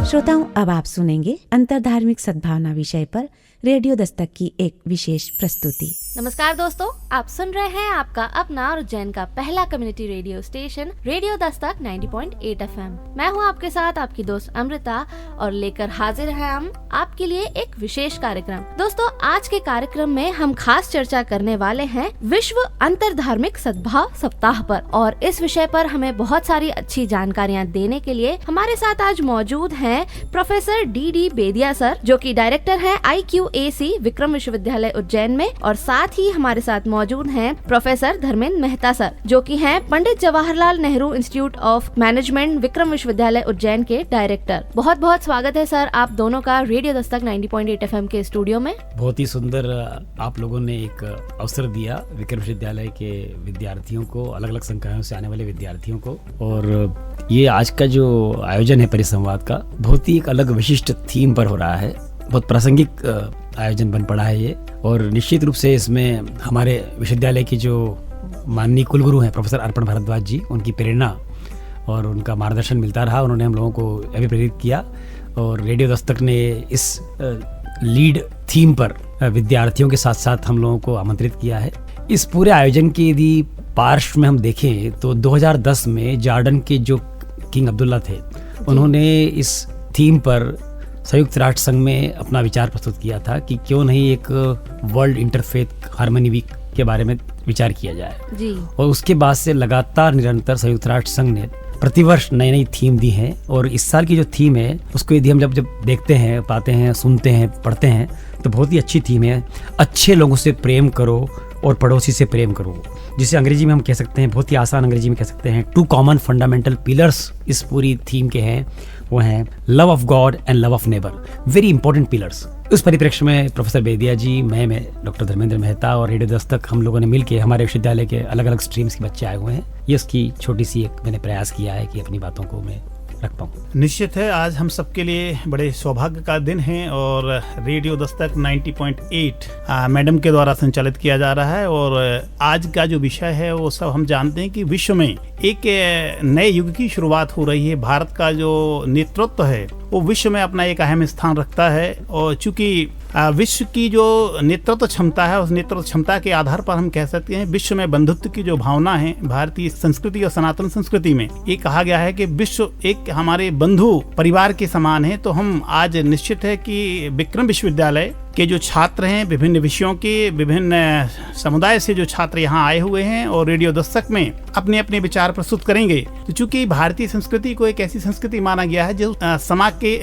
श्रोताओं, अब आप सुनेंगे अंतरधार्मिक सद्भावना विषय पर रेडियो दस्तक की एक विशेष प्रस्तुति। नमस्कार दोस्तों, आप सुन रहे हैं आपका अपना और उज्जैन का पहला community radio station radio Dastak 90.8 FM। मैं हूं आपके साथ आपकी दोस्त अमृता और लेकर हाजिर हैं हम आपके लिए एक विशेष कार्यक्रम। दोस्तों, आज के कार्यक्रम में हम खास चर्चा करने वाले हैं विश्व अंतरधार्मिक सद्भाव सप्ताह पर, और इस विषय पर हमें बहुत सारी अच्छी जानकारियाँ देने के लिए हमारे साथ आज मौजूद हैं प्रोफेसर डी बेदिया सर, जो कि डायरेक्टर हैं IQAC विक्रम विश्वविद्यालय उज्जैन में, और साथ ही हमारे साथ मौजूद हैं प्रोफेसर धर्मेंद्र मेहता सर, जो कि हैं Pandit Jawaharlal Nehru institute of management Vikram Vishwavidyalaya Ujjain के डायरेक्टर। बहुत बहुत स्वागत है सर आप दोनों का रेडियो दस्तक 90.8 FM के स्टूडियो में। बहुत ही सुंदर आप लोगों ने एक अवसर दिया विक्रम विश्वविद्यालय के विद्यार्थियों को, अलग अलग संकायों से आने वाले विद्यार्थियों को, और ये आज का जो आयोजन है परिसंवाद का बहुत ही एक अलग विशिष्ट थीम पर हो रहा है। बहुत प्रासंगिक आयोजन बन पड़ा है ये, और निश्चित रूप से इसमें हमारे विश्वविद्यालय की जो माननीय कुलगुरु हैं प्रोफेसर अर्पण भारद्वाज जी, उनकी प्रेरणा और उनका मार्गदर्शन मिलता रहा। उन्होंने हम लोगों को अभिप्रेरित किया और रेडियो दस्तक ने इस लीड थीम पर विद्यार्थियों के साथ साथ हम लोगों को आमंत्रित किया है। इस पूरे आयोजन के यदि पार्श्व में हम देखें तो 2010 में जॉर्डन के जो किंग अब्दुल्ला थे, उन्होंने इस थीम पर संयुक्त राष्ट्र संघ में अपना विचार प्रस्तुत किया था कि क्यों नहीं एक वर्ल्ड इंटरफेथ हार्मनी वीक के बारे में विचार किया जाए जी। और उसके बाद से लगातार निरंतर संयुक्त राष्ट्र संघ ने प्रतिवर्ष नई नई थीम दी हैं, और इस साल की जो थीम है उसको यदि हम जब देखते हैं, पाते हैं, सुनते हैं, पढ़ते हैं तो बहुत ही अच्छी थीम है। अच्छे लोगों से प्रेम करो और पड़ोसी से प्रेम करो, जिसे अंग्रेजी में हम कह सकते हैं, बहुत ही आसान अंग्रेजी में कह सकते हैं, 2 कॉमन फंडामेंटल पिलर्स इस पूरी थीम के हैं। वो हैं love of God and love of neighbour, very important pillars. उस परिप्रेक्ष्य में प्रोफेसर बेदिया जी, मैं डॉक्टर धर्मेंद्र मेहता और रेडियो दस्तक, हम लोगों ने मिलकर हमारे विश्वविद्यालय के अलग अलग स्ट्रीम्स के बच्चे आए हुए हैं। ये उसकी छोटी सी एक मैंने प्रयास किया है कि अपनी बातों को मैं रख पाऊँ। निश्चित है आज हम सबके लिए बड़े सौभाग्य का दिन है, और रेडियो दस्तक 90.8 मैडम के द्वारा संचालित किया जा रहा है। और आज का जो विषय है वो सब हम जानते हैं कि विश्व में एक नए युग की शुरुआत हो रही है। भारत का जो नेतृत्व है वो विश्व में अपना एक अहम स्थान रखता है, और चूंकि विश्व की जो नेतृत्व क्षमता है, उस नेतृत्व क्षमता के आधार पर हम कह सकते हैं विश्व में बंधुत्व की जो भावना है भारतीय संस्कृति और सनातन संस्कृति में, ये कहा गया है कि विश्व एक हमारे बंधु परिवार के समान है। तो हम आज निश्चित है कि विक्रम विश्वविद्यालय के जो छात्र हैं, विभिन्न विषयों के, विभिन्न समुदाय से जो छात्र यहाँ आए हुए हैं और रेडियो दस्तक में अपने अपने विचार प्रस्तुत करेंगे। तो चूंकि भारतीय संस्कृति को एक ऐसी संस्कृति माना गया है जो समा के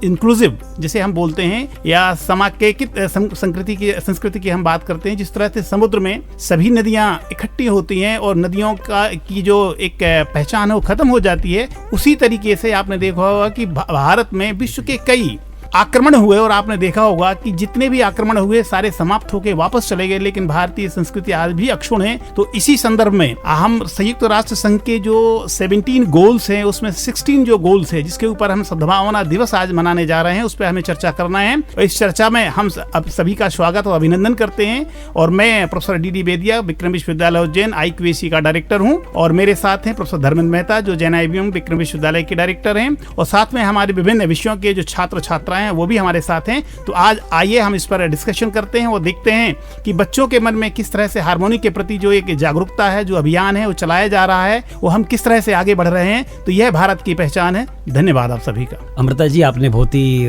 इंक्लूसिव जिसे हम बोलते हैं, या समाकेकित संस्कृति की हम बात करते हैं, जिस तरह से समुद्र में सभी नदियां इकट्ठी होती हैं और नदियों की जो एक पहचान है वो खत्म हो जाती है, उसी तरीके से आपने देखा होगा कि भारत में विश्व के कई आक्रमण हुए, और आपने देखा होगा कि जितने भी आक्रमण हुए सारे समाप्त होकर वापस चले गए, लेकिन भारतीय संस्कृति आज भी अक्षुण्ण है। तो इसी संदर्भ में हम संयुक्त राष्ट्र संघ के जो 17 गोल्स हैं उसमें 16 जो गोल्स है जिसके ऊपर हम सद्भावना दिवस आज मनाने जा रहे हैं, उस पर हमें चर्चा करना है। और इस चर्चा में हम अब सभी का स्वागत और अभिनंदन करते हैं। और मैं प्रोफेसर डी बेदिया, विक्रम विश्वविद्यालय उज्जैन IQAC का डायरेक्टर हूँ, और मेरे साथ हैं प्रोफेसर धर्मेंद्र मेहता जो जैन IBM विक्रम विश्वविद्यालय के डायरेक्टर हैं, और साथ में हमारे विभिन्न विषयों के जो छात्र छात्राएं हैं वो भी हमारे साथ हैं। तो आज आइए हम इस पर डिस्कशन करते हैं और देखते हैं कि बच्चों के मन में किस तरह से हार्मोनी के प्रति जो एक जागरूकता है, जो अभियान है वो चलाया जा रहा है, वो हम किस तरह से आगे बढ़ रहे हैं। तो यह भारत की पहचान है। धन्यवाद आप सभी का। अमृता जी, आपने बहुत ही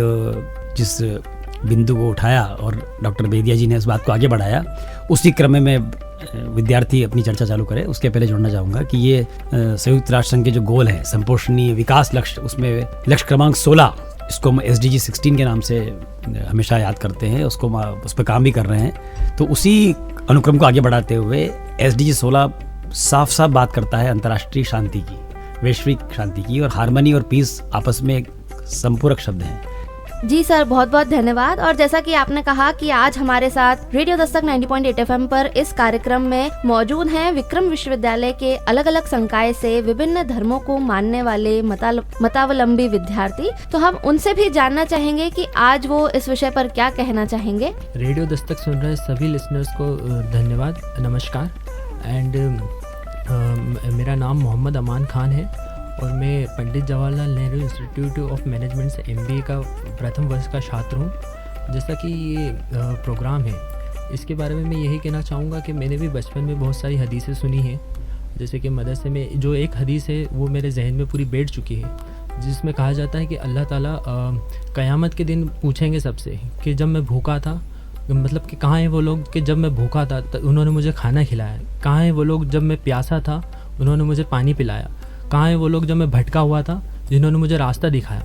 जिस बिंदु को उठाया और डॉक्टर बेदिया जी ने इस बात को आगे बढ़ाया, उसी क्रम में विद्यार्थी अपनी चर्चा चालू करे। उसके पहले जोड़ना चाहूँगा कि ये संयुक्त राष्ट्र संघ के जो गोल है, संपोषणीय विकास लक्ष्य, उसमें लक्ष्य क्रमांक 16, इसको हम SDG 16 के नाम से हमेशा याद करते हैं, उसको उस पर काम भी कर रहे हैं। तो उसी अनुक्रम को आगे बढ़ाते हुए SDG 16 साफ साफ बात करता है अंतर्राष्ट्रीय शांति की, वैश्विक शांति की, और हार्मनी और पीस आपस में एक संपूरक शब्द हैं। जी सर, बहुत बहुत धन्यवाद। और जैसा कि आपने कहा कि आज हमारे साथ रेडियो दस्तक 90.8 FM पर इस कार्यक्रम में मौजूद हैं विक्रम विश्वविद्यालय के अलग अलग संकाय से विभिन्न धर्मों को मानने वाले मतावलंबी विद्यार्थी, तो हम उनसे भी जानना चाहेंगे कि आज वो इस विषय पर क्या कहना चाहेंगे। रेडियो दस्तक सुन रहे सभी लिसनर्स को धन्यवाद, नमस्कार। एंड मेरा नाम मोहम्मद अमान खान है और मैं Pandit Jawaharlal Nehru institute of management से MBA का प्रथम वर्ष का छात्र हूँ। जैसा कि ये प्रोग्राम है, इसके बारे में मैं यही कहना चाहूँगा कि मैंने भी बचपन में बहुत सारी हदीसें सुनी हैं। जैसे कि मदरसे में जो एक हदीस है वो मेरे जहन में पूरी बैठ चुकी है, जिसमें कहा जाता है कि अल्लाह ताला क़यामत के दिन पूछेंगे सबसे कि जब मैं भूखा था, मतलब कि कहाँ हैं वो लोग कि जब मैं भूखा था तो उन्होंने मुझे खाना खिलाया, कहाँ हैं वो लोग जब मैं प्यासा था उन्होंने मुझे पानी पिलाया, कहाँ हैं वो लोग जब मैं भटका हुआ था जिन्होंने मुझे रास्ता दिखाया।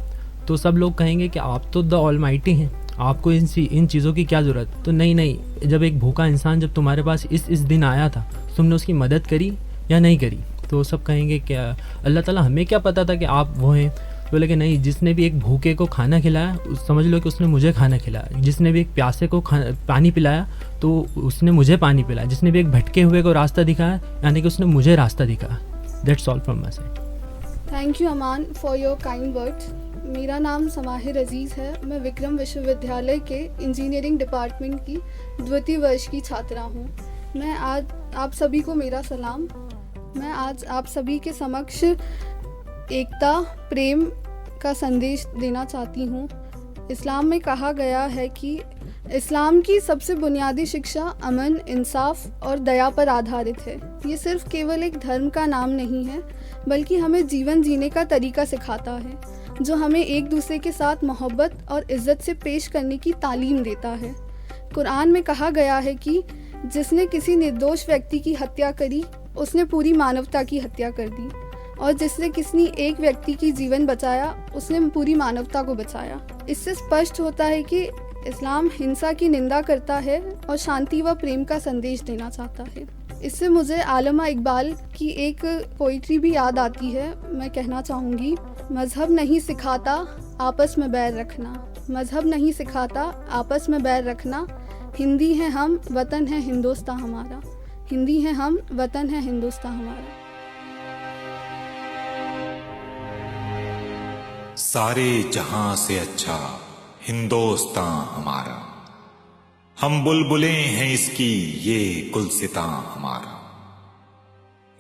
तो सब लोग कहेंगे कि आप तो द ऑलमाइटी हैं, आपको इन चीज़ों की क्या ज़रूरत। तो नहीं, जब एक भूखा इंसान जब तुम्हारे पास इस दिन आया था, तुमने उसकी मदद करी या नहीं करी। तो सब कहेंगे क्या अल्लाह ताला हमें क्या पता था कि आप वो हैं। तो लेकिन नहीं, जिसने भी एक भूखे को खाना खिलाया समझ लो कि उसने मुझे खाना खिलाया, जिसने भी एक प्यासे को पानी पिलाया तो उसने मुझे पानी पिलाया, जिसने भी एक भटके हुए को रास्ता दिखाया यानी कि उसने मुझे रास्ता दिखाया। That's all from my side. Thank you Aman for your kind words. मेरा नाम समाहिर अजीज़ है। मैं विक्रम विश्वविद्यालय के इंजीनियरिंग डिपार्टमेंट की द्वितीय वर्ष की छात्रा हूँ। मैं आज आप सभी को मेरा सलाम। मैं आज आप सभी के समक्ष एकता प्रेम का संदेश देना चाहती हूँ। इस्लाम में कहा गया है कि इस्लाम की सबसे बुनियादी शिक्षा अमन, इंसाफ और दया पर आधारित है। ये सिर्फ केवल एक धर्म का नाम नहीं है, बल्कि हमें जीवन जीने का तरीका सिखाता है, जो हमें एक दूसरे के साथ मोहब्बत और इज़्ज़त से पेश करने की तालीम देता है। कुरान में कहा गया है कि जिसने किसी निर्दोष व्यक्ति की हत्या करी, उसने पूरी मानवता की हत्या कर दी, और जिसने किसी एक व्यक्ति की जीवन बचाया, उसने पूरी मानवता को बचाया। इससे स्पष्ट होता है कि इस्लाम हिंसा की निंदा करता है और शांति व प्रेम का संदेश देना चाहता है। इससे मुझे आलमा इकबाल की एक पोइट्री भी याद आती है। मैं कहना चाहूँगी, मज़हब नहीं सिखाता आपस में बैर रखना, मज़हब नहीं सिखाता आपस में बैर रखना। हिंदी हैं हम, वतन है हिंदुस्तान हमारा। हिंदी हैं हम, वतन है हिंदुस्तान हमारा। सारे जहां से अच्छा हिंदुस्तान हमारा, हम बुलबुलें हैं इसकी ये गुलसितां हमारा।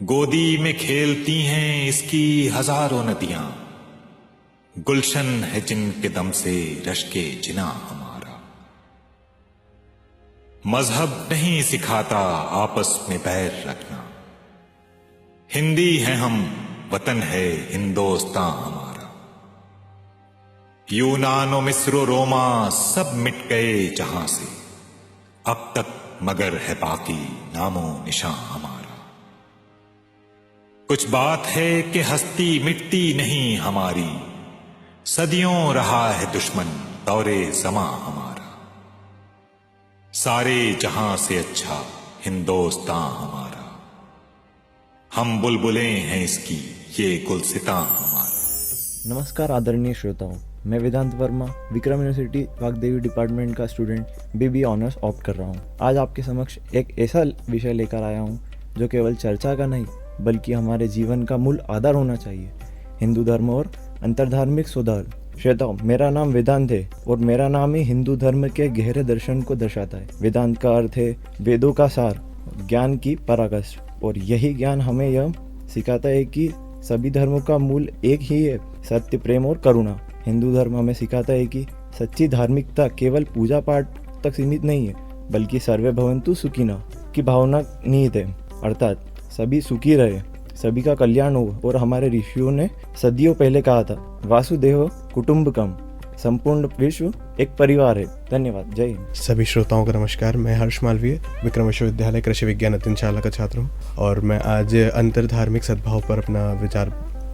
गोदी में खेलती हैं इसकी हजारों नदियां, गुलशन है जिनके दम से रश्के जिना हमारा। मजहब नहीं सिखाता आपस में बैर रखना, हिंदी हैं हम, वतन है हिंदुस्तान हमारा। यूनान और मिस्र रोमा सब मिट गए जहां से, अब तक मगर है बाकी नामो निशान हमारा। कुछ बात है कि हस्ती मिटती नहीं हमारी, सदियों रहा है दुश्मन दौरे ज़मां हमारा। सारे जहां से अच्छा हिंदुस्तान हमारा, हम बुलबुलें हैं इसकी ये गुलसितां हमारा। नमस्कार आदरणीय श्रोताओं, मैं वेदांत वर्मा विक्रम यूनिवर्सिटी वाग्देवी डिपार्टमेंट का स्टूडेंट BBA ऑनर्स ऑप्ट कर रहा हूँ। आज आपके समक्ष एक ऐसा विषय लेकर आया हूँ जो केवल चर्चा का नहीं बल्कि हमारे जीवन का मूल आधार होना चाहिए, हिंदू धर्म और अंतर्धार्मिक सुधार। श्रोताओं, मेरा नाम वेदांत है और मेरा नाम ही हिंदू धर्म के गहरे दर्शन को दर्शाता है। वेदांत का अर्थ है वेदों का सार, ज्ञान की पराकाष्ठा, और यही ज्ञान हमें यह सिखाता है कि सभी धर्मों का मूल एक ही है, सत्य, प्रेम और करुणा। हिंदू धर्म हमें सिखाता है कि सच्ची धार्मिकता केवल पूजा पाठ तक सीमित नहीं है, बल्कि सर्वे भवन्तु सुखिनः की भावना निहित है, अर्थात सभी सुखी रहे, सभी का कल्याण हो। और हमारे ऋषियों ने सदियों पहले कहा था, वासुदेव कुटुंबकम, संपूर्ण विश्व एक परिवार है। धन्यवाद, जय हिंद। सभी श्रोताओं को नमस्कार। मैं हर्ष मालवीय विक्रम विश्वविद्यालय कृषि विज्ञान अध्ययनशाला का छात्र हूँ और मैं आज अंतर्धार्मिक सद्भाव पर अपना विचार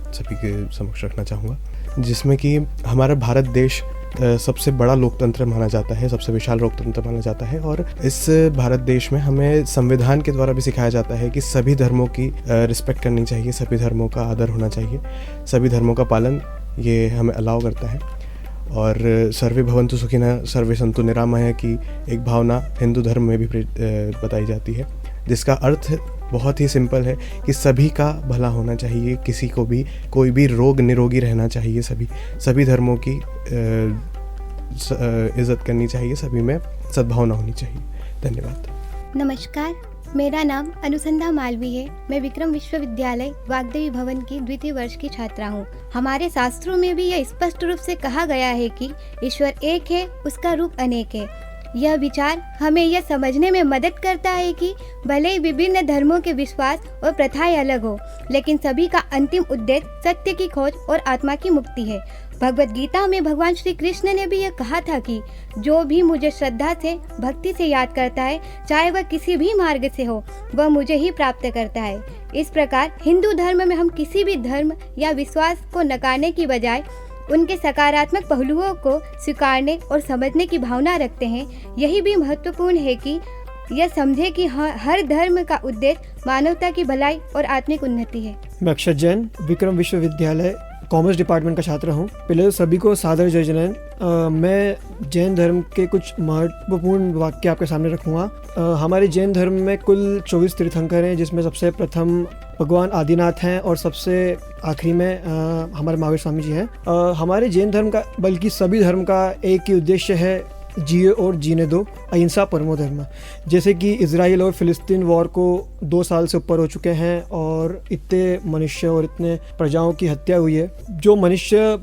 सभी के समक्ष रखना चाहूँगा, जिसमें कि हमारा भारत देश सबसे बड़ा लोकतंत्र माना जाता है, सबसे विशाल लोकतंत्र माना जाता है। और इस भारत देश में हमें संविधान के द्वारा भी सिखाया जाता है कि सभी धर्मों की रिस्पेक्ट करनी चाहिए, सभी धर्मों का आदर होना चाहिए, सभी धर्मों का पालन ये हमें अलाउ करता है। और सर्वे भवन्तु सुखिनः सर्वे सन्तु निरामयः की एक भावना हिंदू धर्म में भी बताई जाती है, जिसका अर्थ बहुत ही सिंपल है कि सभी का भला होना चाहिए, किसी को भी कोई भी रोग निरोगी रहना चाहिए, सभी धर्मों की इज़्ज़त करनी चाहिए, सभी में सद्भावना होनी चाहिए। धन्यवाद। नमस्कार, मेरा नाम अनुसंधा मालवी है। मैं विक्रम विश्वविद्यालय वाग्देवी भवन की द्वितीय वर्ष की छात्रा हूँ। हमारे शास्त्रों में भी यह स्पष्ट रूप से कहा गया है कि ईश्वर एक है, उसका रूप अनेक है। यह विचार हमें यह समझने में मदद करता है कि भले ही विभिन्न धर्मों के विश्वास और प्रथाएं अलग हो, लेकिन सभी का अंतिम उद्देश्य सत्य की खोज और आत्मा की मुक्ति है। भगवत गीता में भगवान श्री कृष्ण ने भी यह कहा था कि जो भी मुझे श्रद्धा से, भक्ति से याद करता है, चाहे वह किसी भी मार्ग से हो, वह मुझे ही प्राप्त करता है। इस प्रकार हिंदू धर्म में हम किसी भी धर्म या विश्वास को नकारने की बजाय उनके सकारात्मक पहलुओं को स्वीकारने और समझने की भावना रखते हैं। यही भी महत्वपूर्ण है कि यह समझे कि हर धर्म का उद्देश्य मानवता की भलाई और आत्मिक उन्नति है। मैं अक्षत जैन विक्रम विश्वविद्यालय कॉमर्स डिपार्टमेंट का छात्र हूँ। पहले तो सभी को सादर जय जैन। मैं जैन धर्म के कुछ महत्वपूर्ण वाक्य आपके सामने रखूँगा। हमारे जैन धर्म में कुल 24 तीर्थंकर हैं, जिसमें सबसे प्रथम भगवान आदिनाथ हैं और सबसे आखिरी में हमारे महावीर स्वामी जी हैं। हमारे जैन धर्म का, बल्कि सभी धर्म का एक ही उद्देश्य है, जिए और जीने दो, अहिंसा परमो धर्म। जैसे कि इजराइल और फिलिस्तीन वॉर को 2 साल से ऊपर हो चुके हैं और इतने मनुष्य और इतने प्रजाओं की हत्या हुई है। जो मनुष्य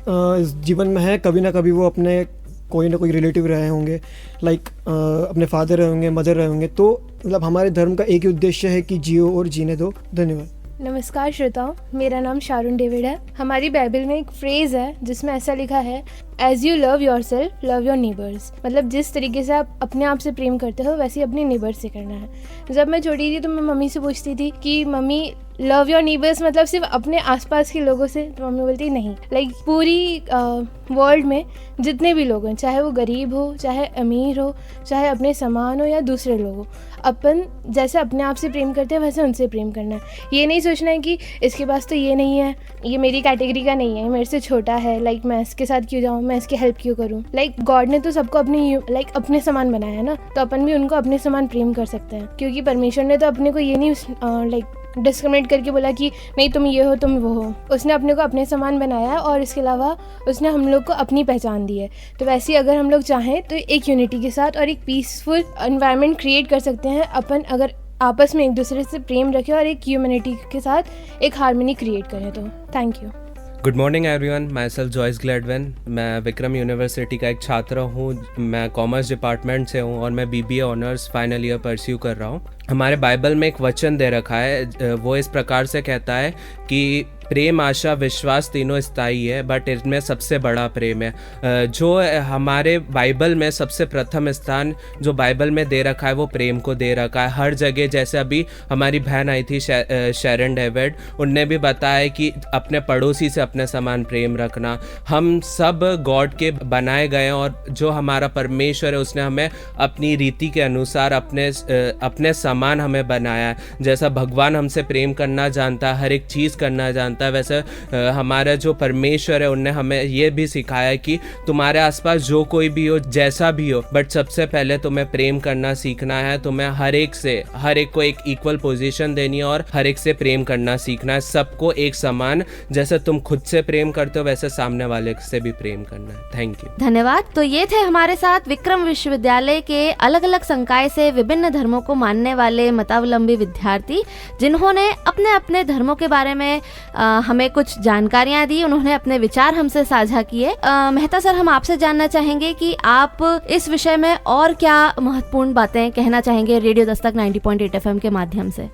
इस जीवन में है, कभी ना कभी वो अपने कोई ना कोई रिलेटिव रहे होंगे, लाइक अपने फादर रहे होंगे, मदर रहे होंगे। तो मतलब हमारे धर्म का एक ही उद्देश्य है कि जियो और जीने दो। धन्यवाद। नमस्कार श्रोताओं, मेरा नाम शारून डेविड है। हमारी बाइबल में एक फ्रेज है जिसमें ऐसा लिखा है, as you love yourself love your neighbours. मतलब जिस तरीके से आप अपने आप से प्रेम करते हो, वैसे ही अपने नेबर्स से करना है। जब मैं छोटी थी तो मैं मम्मी से पूछती थी कि मम्मी लव योर नेबर्स मतलब सिर्फ अपने आसपास के लोगों से? तो मम्मी बोलती नहीं, लाइक पूरी वर्ल्ड में जितने भी लोग हैं, चाहे वो गरीब हो, चाहे अमीर हो, चाहे अपने समान हो या दूसरे लोग हो, अपन जैसे अपने आप से प्रेम करते हैं वैसे उनसे प्रेम करना है। ये नहीं सोचना है कि इसके पास तो ये नहीं है, ये मेरी कैटेगरी का नहीं है, मेरे से छोटा है, लाइक मैं इसके साथ क्यों जाऊँ, मैं इसकी हेल्प क्यों करूँ। लाइक गॉड ने तो सबको अपने समान बनाया है ना, तो अपन भी उनको अपने समान प्रेम कर सकते हैं। क्योंकि परमेश्वर ने तो अपने को ये नहीं डिस्क्रिमिनेट करके बोला कि नहीं तुम ये हो तुम वो हो। उसने अपने को अपने समान बनाया है और इसके अलावा उसने हम लोग को अपनी पहचान दी है। तो वैसे ही अगर हम लोग चाहें तो एक यूनिटी के साथ और एक पीसफुल एनवायरनमेंट क्रिएट कर सकते हैं अपन, अगर आपस में एक दूसरे से प्रेम रखें और एक ह्यूमैनिटी के साथ एक हार्मनी क्रिएट करें। तो thank you. Good morning everyone, myself Joyce Gladwen. मैं विक्रम यूनिवर्सिटी का एक छात्र हूँ। मैं कॉमर्स डिपार्टमेंट से हूँ और मैं BBA honours final year pursue कर रहा हूँ। हमारे बाइबल में एक वचन दे रखा है, वो इस प्रकार से कहता है कि प्रेम, आशा, विश्वास तीनों स्थायी है, बट इनमें सबसे बड़ा प्रेम है। जो हमारे बाइबल में सबसे प्रथम स्थान जो बाइबल में दे रखा है वो प्रेम को दे रखा है। हर जगह, जैसे अभी हमारी बहन आई थी शैरन डेविड, उनने भी बताया कि अपने पड़ोसी से अपने समान प्रेम रखना। हम सब गॉड के बनाए गए हैं और जो हमारा परमेश्वर है उसने हमें अपनी रीति के अनुसार अपने समान हमें बनाया है। जैसा भगवान हमसे प्रेम करना जानता है, हर एक चीज़ करना जानता है, वैसे हमारा जो परमेश्वर है उनने हमें ये भी सिखाया है कि तुम्हारे आसपास जो कोई भी हो, जैसा भी हो, बट सबसे पहले तुम्हें प्रेम करना सीखना है। तुम्हें हर एक को एक इक्वल पोजीशन देनी है और हर एक से प्रेम करना सीखना है। सबको एक समान, जैसे तुम खुद से प्रेम करते हो वैसे सामने वाले से भी प्रेम करना है। Thank you. धन्यवाद। तो ये थे हमारे साथ विक्रम विश्वविद्यालय के अलग अलग संकाय से विभिन्न धर्मों को मानने वाले मतावलंबी विद्यार्थी, जिन्होंने अपने अपने धर्मों के बारे में हमें कुछ जानकारियां दी, उन्होंने अपने विचार हमसे साझा किए। मेहता सर, हम आपसे जानना चाहेंगे कि आप इस विषय में और क्या महत्वपूर्ण बातें कहना चाहेंगे रेडियो दस्तक 90.8 FM के माध्यम से।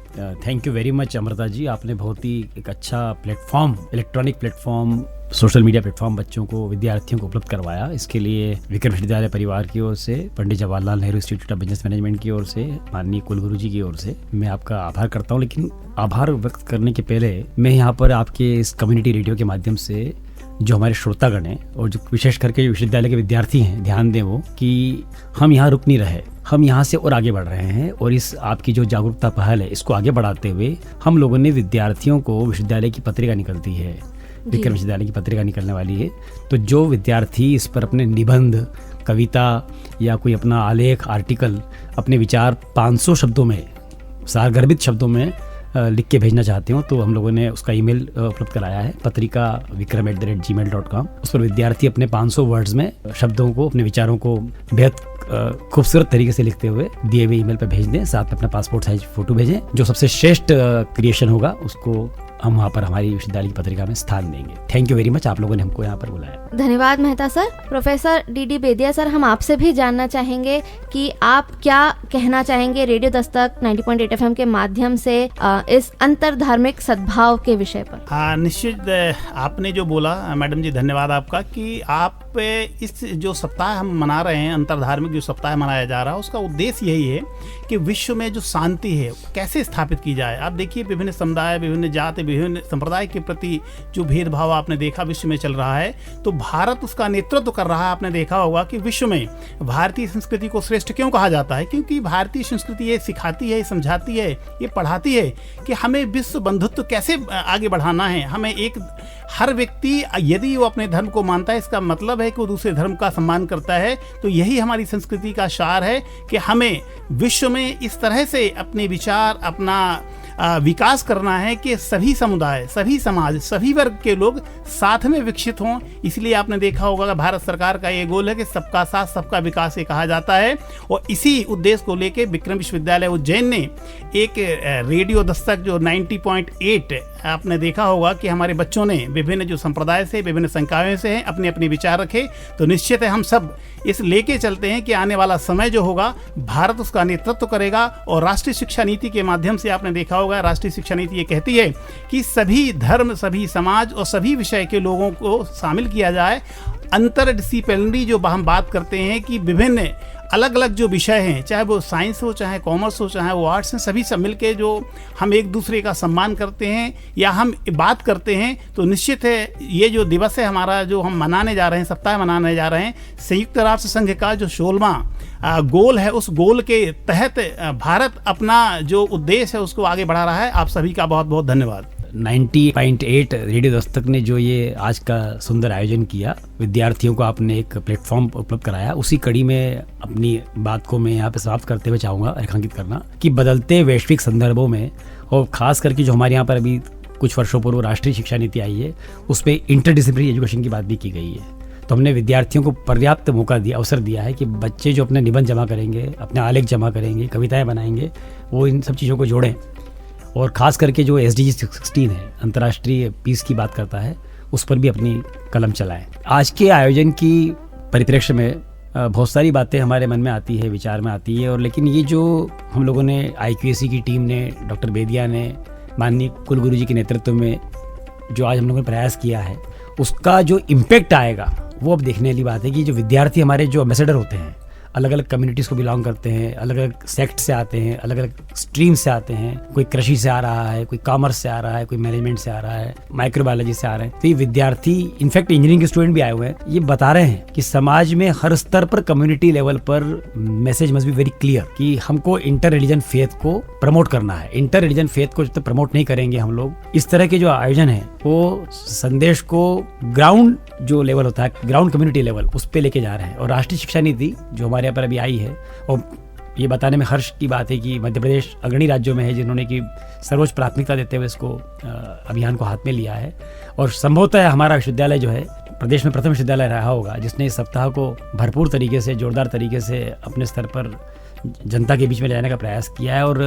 Thank you very much Amrita ji, आपने बहुत ही एक अच्छा platform, electronic platform, social media platform बच्चों को, विद्यार्थियों को उपलब्ध करवाया। इसके लिए विक्रम विश्वविद्यालय परिवार की ओर से, Pandit Jawaharlal Nehru institute of business management की ओर से, माननीय कुलगुरु जी की ओर से मैं आपका आभार करता हूँ। लेकिन आभार व्यक्त करने के पहले मैं यहाँ पर आपके इस कम्युनिटी रेडियो के माध्यम से जो हमारे श्रोतागण हैं और जो विशेष करके विश्वविद्यालय के विद्यार्थी हैं, ध्यान दें वो कि हम यहाँ रुक नहीं रहे, हम यहाँ से और आगे बढ़ रहे हैं। और इस आपकी जो जागरूकता पहल है, इसको आगे बढ़ाते हुए हम लोगों ने विद्यार्थियों को, विश्वविद्यालय की पत्रिका निकलती है, विक्रम विश्वविद्यालय की पत्रिका निकलने वाली है, तो जो विद्यार्थी इस पर अपने निबंध, कविता या कोई अपना आलेख, आर्टिकल, अपने विचार 500 शब्दों में, सारगर्भित शब्दों में लिख के भेजना चाहते हो, तो हम लोगों ने उसका ईमेल उपलब्ध कराया है, पत्रिका vikram@gmail.com। उस पर विद्यार्थी अपने 500 वर्ड्स में शब्दों को, अपने विचारों को व्यक्त खूबसूरत तरीके से लिखते हुए दिए हुए ईमेल पर भेज दें, साथ में अपना पासपोर्ट साइज फोटो भेजें। जो सबसे श्रेष्ठ क्रिएशन होगा उसको हम वहाँ पर हमारी विश्वविद्यालय की पत्रिका में स्थान देंगे। थैंक यू वेरी मच, आप लोगों ने हमको यहाँ पर बुलाया। धन्यवाद मेहता सर। प्रोफेसर डी बेदिया सर, हम आपसे भी जानना चाहेंगे कि आप क्या कहना चाहेंगे रेडियो दस्तक 90.8 FM के माध्यम से इस अंतर धार्मिक सद्भाव के विषय पर। हाँ, निश्चित आपने जो बोला मैडम जी, धन्यवाद आपका कि आप इस जो सप्ताह हम मना रहे हैं, अंतर धार्मिक जो सप्ताह मनाया जा रहा है, उसका उद्देश्य यही है कि विश्व में जो शांति है कैसे स्थापित की जाए। आप देखिए विभिन्न समुदाय, विभिन्न जाति, विभिन्न संप्रदाय के प्रति जो भेदभाव आपने देखा विश्व में चल रहा है, तो भारत उसका नेतृत्व कर रहा है। आपने देखा होगा कि विश्व में भारतीय संस्कृति को श्रेष्ठ क्यों कहा जाता है, क्योंकि भारतीय संस्कृति ये सिखाती है, समझाती है, ये पढ़ाती है कि हमें विश्व बंधुत्व कैसे आगे बढ़ाना है। हमें एक हर व्यक्ति यदि वो अपने धर्म को मानता है, इसका मतलब है कि वो दूसरे धर्म का सम्मान करता है। तो यही हमारी संस्कृति का सार है कि हमें विश्व में इस तरह से अपने विचार, अपना विकास करना है कि सभी समुदाय, सभी समाज, सभी वर्ग के लोग साथ में विकसित हों। इसलिए आपने देखा होगा कि भारत सरकार का ये गोल है कि सबका साथ सबका विकास ये कहा जाता है। और इसी उद्देश्य को लेकर विक्रम विश्वविद्यालय उज्जैन ने एक रेडियो दस्तक जो 90.8, आपने देखा होगा कि हमारे बच्चों ने विभिन्न जो संप्रदाय से, विभिन्न संकायों से हैं, अपने अपने विचार रखे। तो निश्चित है हम सब इस लेके चलते हैं कि आने वाला समय जो होगा भारत उसका नेतृत्व करेगा। और राष्ट्रीय शिक्षा नीति के माध्यम से आपने देखा होगा, राष्ट्रीय शिक्षा नीति ये कहती है कि सभी धर्म, सभी समाज और सभी विषय के लोगों को शामिल किया जाए। अंतर डिसिप्लिनरी जो हम बात करते हैं कि विभिन्न अलग अलग जो विषय हैं, चाहे वो साइंस हो, चाहे कॉमर्स हो, चाहे वो आर्ट्स हैं, सभी सब मिल के जो हम एक दूसरे का सम्मान करते हैं या हम बात करते हैं, तो निश्चित है ये जो दिवस है हमारा जो हम मनाने जा रहे हैं, सप्ताह मनाने जा रहे हैं, संयुक्त राष्ट्र संघ का जो 16वां गोल है, उस गोल के तहत भारत अपना जो उद्देश्य है उसको आगे बढ़ा रहा है। आप सभी का बहुत बहुत धन्यवाद। 90.8 रेडियो दस्तक ने जो ये आज का सुंदर आयोजन किया, विद्यार्थियों को आपने एक प्लेटफॉर्म उपलब्ध कराया, उसी कड़ी में अपनी बात को मैं यहाँ पे समाप्त करते हुए चाहूँगा रेखांकित करना कि बदलते वैश्विक संदर्भों में और ख़ास करके जो हमारे यहाँ पर अभी कुछ वर्षों पूर्व राष्ट्रीय शिक्षा नीति आई है, उस पर इंटरडिसिप्लिनरी एजुकेशन की बात भी की गई है। तो हमने विद्यार्थियों को पर्याप्त मौका दिया, अवसर दिया है कि बच्चे जो अपने निबंध जमा करेंगे, अपने आलेख जमा करेंगे, कविताएँ बनाएंगे, वो इन सब चीज़ों को जोड़ें। और ख़ास करके जो SDG 16 है, अंतर्राष्ट्रीय पीस की बात करता है, उस पर भी अपनी कलम चलाएं। आज के आयोजन की परिप्रेक्ष्य में बहुत सारी बातें हमारे मन में आती है, विचार में आती है। और लेकिन ये जो हम लोगों ने IQAC की टीम ने, डॉक्टर बेदिया ने, माननीय कुलगुरु जी के नेतृत्व में जो आज हम लोगों ने प्रयास किया है, उसका जो इम्पैक्ट आएगा वो अब देखने वाली बात है कि जो विद्यार्थी हमारे जो एम्बेसडर होते हैं, अलग अलग कम्युनिटीज़ को बिलोंग करते हैं, अलग अलग सेक्ट से आते हैं, अलग अलग स्ट्रीम से आते हैं, कोई कृषि से आ रहा है, कोई कॉमर्स से आ रहा है, कोई मैनेजमेंट से आ रहा है, माइक्रोबायोलॉजी से आ रहे हैं। तो ये विद्यार्थी, इनफैक्ट इंजीनियरिंग के स्टूडेंट भी आए हुए हैं, ये बता रहे हैं कि समाज में हर स्तर पर, कम्युनिटी लेवल पर message must be very clear कि हमको इंटर रिलीजन फेथ को प्रमोट करना है। इंटर रिलीजन फेथ को जब तक प्रमोट नहीं करेंगे हम लोग, इस तरह के जो आयोजन है वो संदेश को ग्राउंड जो लेवल होता है, ग्राउंड कम्युनिटी लेवल, उस पर लेके जा रहे हैं। और राष्ट्रीय शिक्षा नीति जो हमारे यहाँ पर अभी आई है, और ये बताने में हर्ष की बात है कि मध्य प्रदेश अग्रणी राज्यों में है जिन्होंने कि सर्वोच्च प्राथमिकता देते हुए इसको अभियान को हाथ में लिया है। और संभवतः हमारा विश्वविद्यालय जो है प्रदेश में प्रथम विश्वविद्यालय रहा होगा जिसने इस सप्ताह को भरपूर तरीके से, जोरदार तरीके से अपने स्तर पर जनता के बीच में ले जाने का प्रयास किया है। और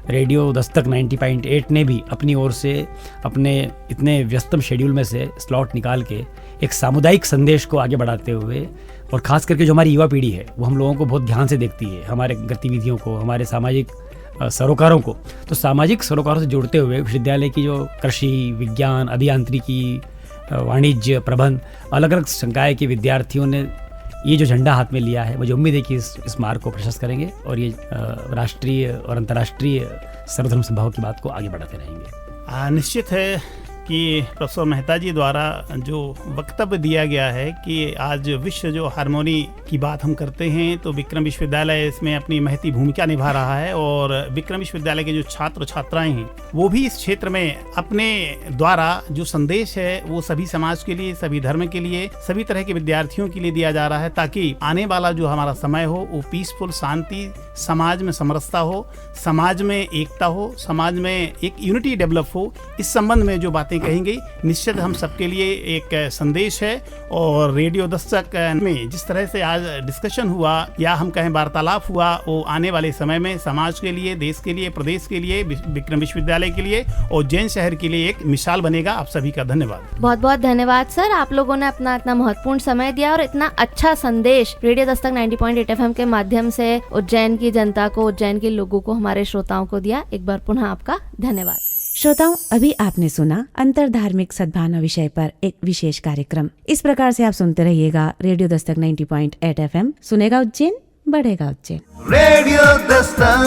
रेडियो दस्तक 90.8 ने भी अपनी ओर से अपने इतने व्यस्तम शेड्यूल में से स्लॉट निकाल के एक सामुदायिक संदेश को आगे बढ़ाते हुए, और ख़ास करके जो हमारी युवा पीढ़ी है वो हम लोगों को बहुत ध्यान से देखती है, हमारे गतिविधियों को, हमारे सामाजिक सरोकारों को। तो सामाजिक सरोकारों से जुड़ते हुए विश्वविद्यालय की जो कृषि, विज्ञान, अभियांत्रिकी, वाणिज्य, प्रबंध, अलग अलग संकाय के विद्यार्थियों ने ये जो झंडा हाथ में लिया है, मुझे उम्मीद है कि इस मार्ग को प्रशस्त करेंगे और ये राष्ट्रीय और अंतर्राष्ट्रीय सर्वधर्म सद्भाव की बात को आगे बढ़ाते रहेंगे। निश्चित है कि प्रोफेसर मेहता जी द्वारा जो वक्तव्य दिया गया है कि आज विश्व जो हारमोनी की बात हम करते हैं, तो विक्रम विश्वविद्यालय इसमें अपनी महती भूमिका निभा रहा है। और विक्रम विश्वविद्यालय के जो छात्र छात्राएं हैं वो भी इस क्षेत्र में अपने द्वारा जो संदेश है वो सभी समाज के लिए, सभी धर्म के लिए, सभी तरह के विद्यार्थियों के लिए दिया जा रहा है, ताकि आने वाला जो हमारा समय हो वो पीसफुल, शांति, समाज में समरसता हो, समाज में एकता हो, समाज में एक यूनिटी डेवलप हो। इस संबंध में जो बातें बातें कही गई निश्चित हम सबके लिए एक संदेश है। और रेडियो दस्तक में जिस तरह से आज डिस्कशन हुआ या हम कहें वार्तालाप हुआ, वो आने वाले समय में समाज के लिए, देश के लिए, प्रदेश के लिए, विक्रम विश्वविद्यालय के लिए और जैन शहर के लिए एक मिसाल बनेगा। आप सभी का धन्यवाद। बहुत बहुत धन्यवाद सर, आप लोगों ने अपना इतना महत्वपूर्ण समय दिया और इतना अच्छा संदेश रेडियो दस्तक 90.8 FM के माध्यम से उज्जैन की जनता को, उज्जैन के लोगों को, हमारे श्रोताओं को दिया। एक बार पुनः आपका धन्यवाद। श्रोताओं, अभी आपने सुना अंतर धार्मिक सद्भावना विषय पर एक विशेष कार्यक्रम। इस प्रकार से आप सुनते रहिएगा रेडियो दस्तक 90.8 FM। सुनेगा उज्जैन, बढ़ेगा उज्जैन। रेडियो दस्तक।